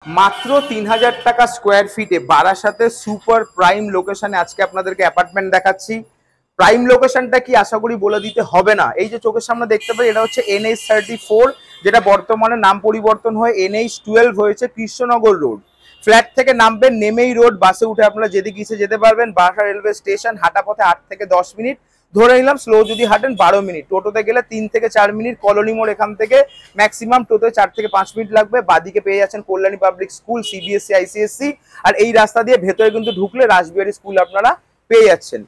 মাত্র ৩,০০০ টাকা স্কোয়ার ফিটে বারাসাতে সুপার প্রাইম লোকেশনে আজকে আপনাদেরকে অ্যাপার্টমেন্ট দেখাচ্ছি। প্রাইম লোকেশনটা কি আশা করি বলে দিতে হবে না। এই যে চোখের সামনে দেখতে পাই এটা হচ্ছে NH34, যেটা বর্তমানে নাম পরিবর্তন হয়ে NH12 হয়েছে, কৃষ্ণনগর রোড। ফ্ল্যাট থেকে নামবেন, নেমেই রোড, বাসে উঠে আপনারা যেদিকে ইচ্ছে যেতে পারবেন। বারাসাত রেলওয়ে স্টেশন, হাঁটা পথে 8 থেকে 10 মিনিট, ধরে নিলাম স্লো যদি হাঁটেন 12 মিনিট, টোটোতে গেলে 3 থেকে 4 মিনিট। কলোনি মোড় এখান থেকে ম্যাক্সিমাম টোটোতে 4 থেকে 5 মিনিট লাগবে। বাদিকে পেয়ে যাচ্ছেন Kalyani public school, CBSE ICSE, আর এই রাস্তা দিয়ে ভেতরে কিন্তু ঢুকলে রাসবিহারী স্কুল আপনারা পেয়ে যাচ্ছেন।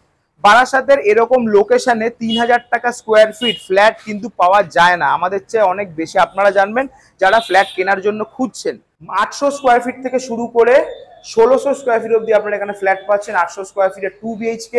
বারাসাতের এরকম লোকেশনে ৩,০০০ টাকা স্কোয়ার ফিট ফ্ল্যাট কিন্তু পাওয়া যায় না, আমাদের চেয়ে অনেক বেশি। আপনারা জানবেন যারা ফ্ল্যাট কেনার জন্য খুঁজছেন। 800 স্কোয়ার ফিট থেকে শুরু করে 1600 স্কোয়ার ফিট অব্দি আপনারা এখানে ফ্ল্যাট পাচ্ছেন। 800 স্কোয়ার ফিটে 2 BHK,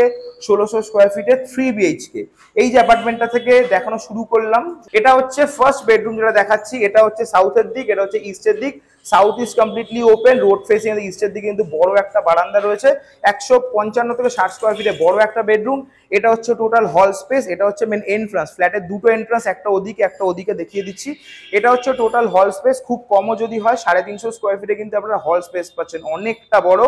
1600 স্কোয়ার ফিটে 3 BHK। এই যে অ্যাপার্টমেন্টটা থেকে দেখানো শুরু করলাম, এটা হচ্ছে ফার্স্ট বেডরুম যেটা দেখাচ্ছি। এটা হচ্ছে সাউথের দিক, এটা হচ্ছে ইস্টের দিক। South east completely open, road facing. ইস্টের দিকে কিন্তু বড় একটা বারান্দা রয়েছে। 155 থেকে 60 স্কোয়ার ফিটে বড় একটা বেডরুম। এটা হচ্ছে টোটাল হল স্পেস, এটা হচ্ছে মেন এন্ট্রান্স। ফ্ল্যাটের দুটো এন্ট্রান্স, একটা ওদিকে একটা ওদিকে দেখিয়ে দিচ্ছি। এটা হচ্ছে টোটাল হল স্পেস। খুব কমও যদি হয় 350 স্কোয়ার ফিটে কিন্তু আপনারা হল স্পেস পাচ্ছেন, অনেকটা বড়।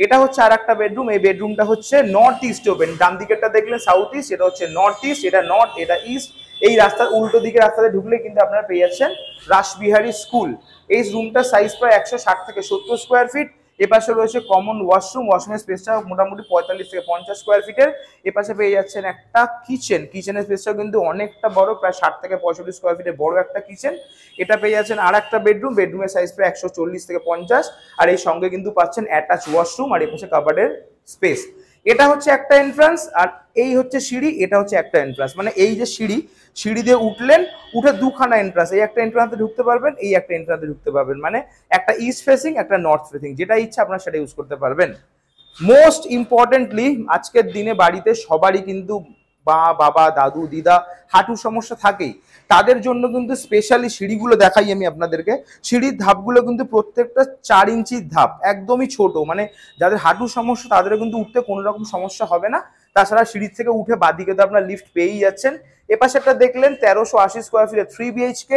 এটা হচ্ছে আর একটা বেডরুম। এই বেডরুমটা হচ্ছে নর্থ ইস্ট ওপেন। ডান দিকেরটা দেখলেন সাউথ ইস্ট, এটা হচ্ছে নর্থ ইস্ট। এটা নর্থ, এটা ইস্ট। এই রাস্তার উল্টো দিকে রাস্তাতে ঢুকলে কিন্তু আপনারা পেয়ে যাচ্ছেন রাসবিহারী স্কুল। এই রুমটার সাইজ প্রায় 160 থেকে 70 স্কোয়ার ফিট। এপাশে রয়েছে কমন ওয়াশরুম, ওয়াশরুমের স্পেসটা মোটামুটি 45 থেকে 50 স্কোয়ার ফিটের। এপাশে পেয়ে যাচ্ছেন একটা কিচেন, কিচেনের স্পেসটাও কিন্তু অনেকটা বড়, প্রায় 60 থেকে 65 স্কোয়ার ফিটের বড় একটা কিচেন। এটা পেয়ে যাচ্ছেন আর একটা বেডরুম, বেডরুমের সাইজ প্রায় 140 থেকে 50। আর এই সঙ্গে কিন্তু পাচ্ছেন অ্যাটাচ ওয়াশরুম আর এপাশে কাবার্ডের স্পেস। এটা হচ্ছে একটা এন্ট্রান্স, আর এই হচ্ছে সিঁড়ি। এটা হচ্ছে একটা এন্ট্রান্স, মানে এই যে সিঁড়ি, সিঁড়ি দিয়ে উঠলেন, উঠে দুখানা এন্ট্রান্স। এই একটা এন্ট্রান্সে ঢুকতে পারবেন, এই একটা এন্ট্রান্সে ঢুকতে পারবেন, মানে একটা ইস্ট ফেসিং, একটা নর্থ ফেসিং, যেটা ইচ্ছা আপনারা সেটা ইউজ করতে পারবেন। মোস্ট ইম্পর্টেন্টলি আজকের দিনে বাড়িতে সবারই কিন্তু মা, বাবা, দাদু, দিদা হাঁটুর সমস্যা থাকেই। তাদের জন্য কিন্তু স্পেশালি সিঁড়িগুলো দেখাই আমি আপনাদেরকে। সিঁড়ির ধাপগুলো কিন্তু প্রত্যেকটা 4 ইঞ্চির ধাপ, একদমই ছোট, মানে যাদের হাঁটুর সমস্যা তাদেরও কিন্তু উঠতে কোনো রকম সমস্যা হবে না। তাছাড়া সিঁড়ির থেকে উঠে বাদিকে তো আপনার লিফট পেয়েই যাচ্ছেন। এপাশে একটা দেখলেন 1380 স্কোয়ার ফিটে 3 BHK।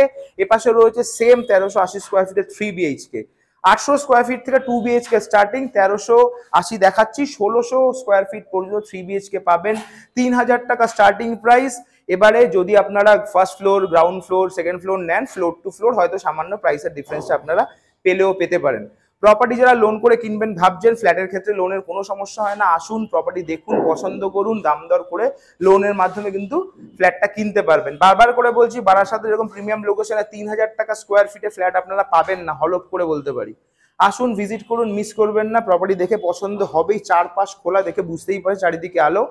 এপাশে রয়েছে সেম 1380 স্কোয়ার ফিটে 3 BHK। 800 স্কোয়ার ফিট থেকে 2 BHK স্টার্টিং, 1380 দেখাচ্ছি, 1600 স্কোয়ার ফিট পর্যন্ত 3 BHK পাবেন। ৩,০০০ টাকা স্টার্টিং প্রাইস। এবারে যদি আপনারা first floor, ground floor, second floor নেন, ফ্লোর টু ফ্লোর হয়তো সামান্য প্রাইসের ডিফারেন্সটা আপনারা পেতে পারেন। প্রপার্টি যারা লোন করে কিনবেন ভাবছেন, ফ্ল্যাটের ক্ষেত্রে লোনের কোনো সমস্যা হয় না। আসুন, প্রপার্টি দেখুন, পছন্দ করুন, দাম দর করে লোনের মাধ্যমে কিন্তু ফ্ল্যাটটা কিনতে পারবেন। বারবার করে বলছি, বারাসাতে এরকম প্রিমিয়াম লোকেশনে ৩,০০০ টাকা স্কোয়ার ফিটে ফ্ল্যাট আপনারা পাবেন না, হলপ করে বলতে পারি। আসুন, ভিজিট করুন, মিস করবেন না। প্রপার্টি দেখে পছন্দ হবেই, চারপাশ খোলা, দেখে বুঝতেই পারে চারিদিকে আলো।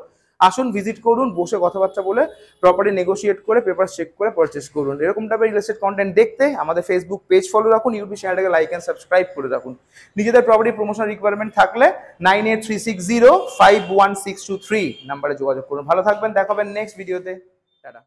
আসুন, ভিজিট করুন, বসে কথাবার্তা বলে প্রপার্টি নেগোশিয়েট করে পেপার চেক করে পারচেস করুন। এরকম টাইপের রিয়েল এস্টেট কন্টেন্ট দেখতে আমাদের ফেসবুক পেজ ফলো রাখুন, ইউটিউব চ্যানেলটাকে লাইক অ্যান্ড সাবস্ক্রাইব করে রাখুন। নিজেদের প্রপার্টি প্রমোশন রিকোয়ারমেন্ট থাকলে 9836051623 নাম্বারে যোগাযোগ করুন। ভালো থাকবেন, দেখা হবে নেক্সট ভিডিওতে। টাটা।